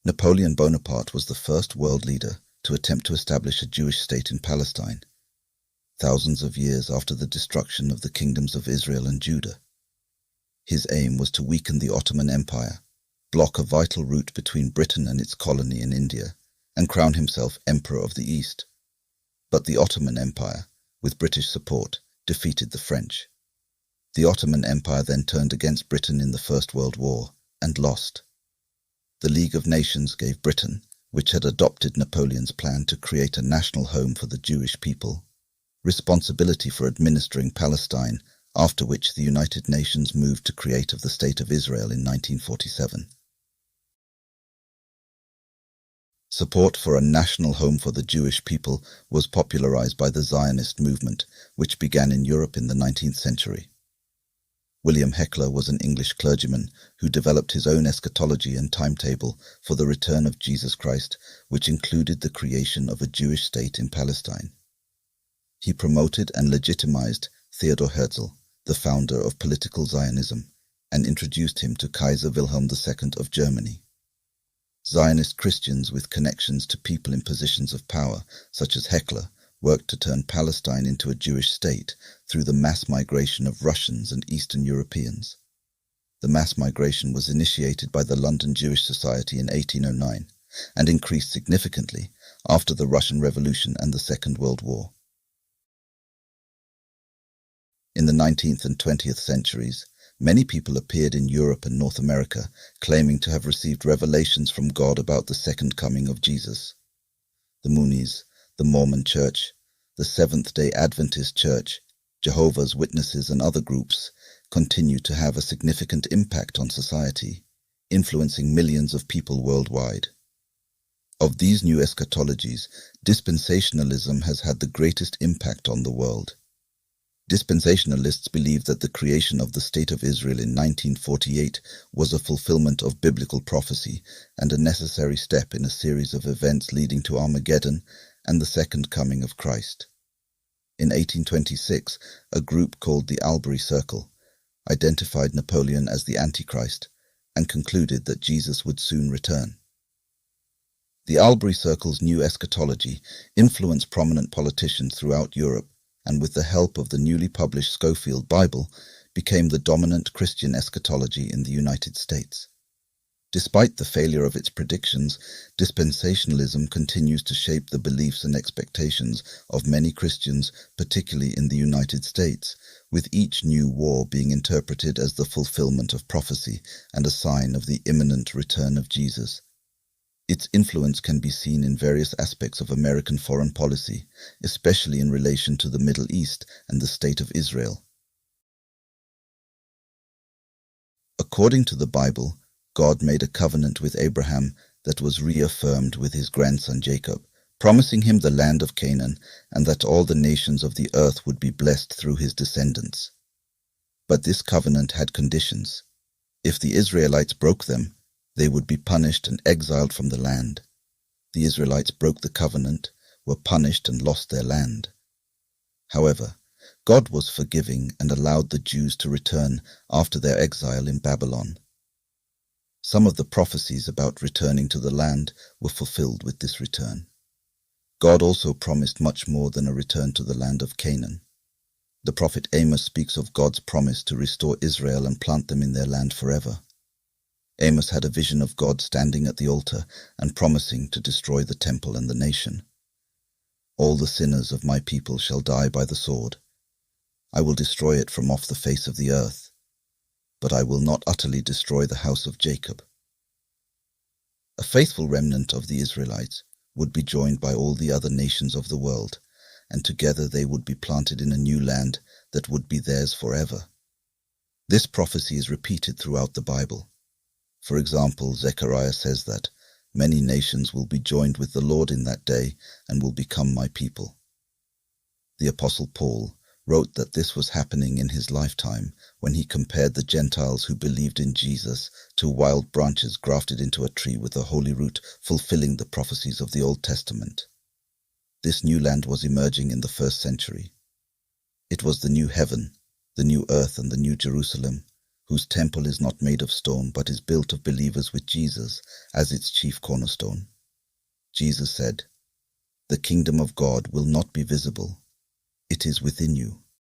Napoleon Bonaparte was the first world leader to attempt to establish a Jewish state in Palestine, thousands of years after the destruction of the kingdoms of Israel and Judah. His aim was to weaken the Ottoman Empire, block a vital route between Britain and its colony in India, and crown himself Emperor of the East. But the Ottoman Empire, with British support, defeated the French. The Ottoman Empire then turned against Britain in the First World War and lost. The League of Nations gave Britain, which had adopted Napoleon's plan to create a national home for the Jewish people, responsibility for administering Palestine, after which the United Nations moved to create of the State of Israel in 1947. Support for a national home for the Jewish people was popularized by the Zionist movement, which began in Europe in the 19th century. William Heckler was an English clergyman who developed his own eschatology and timetable for the return of Jesus Christ, which included the creation of a Jewish state in Palestine. He promoted and legitimized Theodor Herzl, the founder of political Zionism, and introduced him to Kaiser Wilhelm II of Germany. Zionist Christians with connections to people in positions of power, such as Heckler, worked to turn Palestine into a Jewish state through the mass migration of Russians and Eastern Europeans. The mass migration was initiated by the London Jewish Society in 1809 and increased significantly after the Russian Revolution and the Second World War. In the 19th and 20th centuries, many people appeared in Europe and North America claiming to have received revelations from God about the second coming of Jesus. The Moonies, the Mormon Church, the Seventh-day Adventist Church, Jehovah's Witnesses and other groups continue to have a significant impact on society, influencing millions of people worldwide. Of these new eschatologies, dispensationalism has had the greatest impact on the world. Dispensationalists believe that the creation of the State of Israel in 1948 was a fulfillment of biblical prophecy and a necessary step in a series of events leading to Armageddon and the second coming of Christ. In 1826, a group called the Albury Circle identified Napoleon as the Antichrist and concluded that Jesus would soon return. The Albury Circle's new eschatology influenced prominent politicians throughout Europe, and with the help of the newly published Scofield Bible, became the dominant Christian eschatology in the United States. Despite the failure of its predictions, dispensationalism continues to shape the beliefs and expectations of many Christians, particularly in the United States, with each new war being interpreted as the fulfillment of prophecy and a sign of the imminent return of Jesus. Its influence can be seen in various aspects of American foreign policy, especially in relation to the Middle East and the State of Israel. According to the Bible, God made a covenant with Abraham that was reaffirmed with his grandson Jacob, promising him the land of Canaan and that all the nations of the earth would be blessed through his descendants. But this covenant had conditions. If the Israelites broke them, they would be punished and exiled from the land. The Israelites broke the covenant, were punished and lost their land. However, God was forgiving and allowed the Jews to return after their exile in Babylon. Some of the prophecies about returning to the land were fulfilled with this return. God also promised much more than a return to the land of Canaan. The prophet Amos speaks of God's promise to restore Israel and plant them in their land forever. Amos had a vision of God standing at the altar and promising to destroy the temple and the nation. All the sinners of my people shall die by the sword. I will destroy it from off the face of the earth, but I will not utterly destroy the house of Jacob. A faithful remnant of the Israelites would be joined by all the other nations of the world, and together they would be planted in a new land that would be theirs forever. This prophecy is repeated throughout the Bible. For example, Zechariah says that many nations will be joined with the Lord in that day and will become my people. The Apostle Paul wrote that this was happening in his lifetime when he compared the Gentiles who believed in Jesus to wild branches grafted into a tree with a holy root, fulfilling the prophecies of the Old Testament. This new land was emerging in the 1st century. It was the new heaven, the new earth and the new Jerusalem, whose temple is not made of stone, but is built of believers with Jesus as its chief cornerstone. Jesus said, "The kingdom of God will not be visible. It is within you."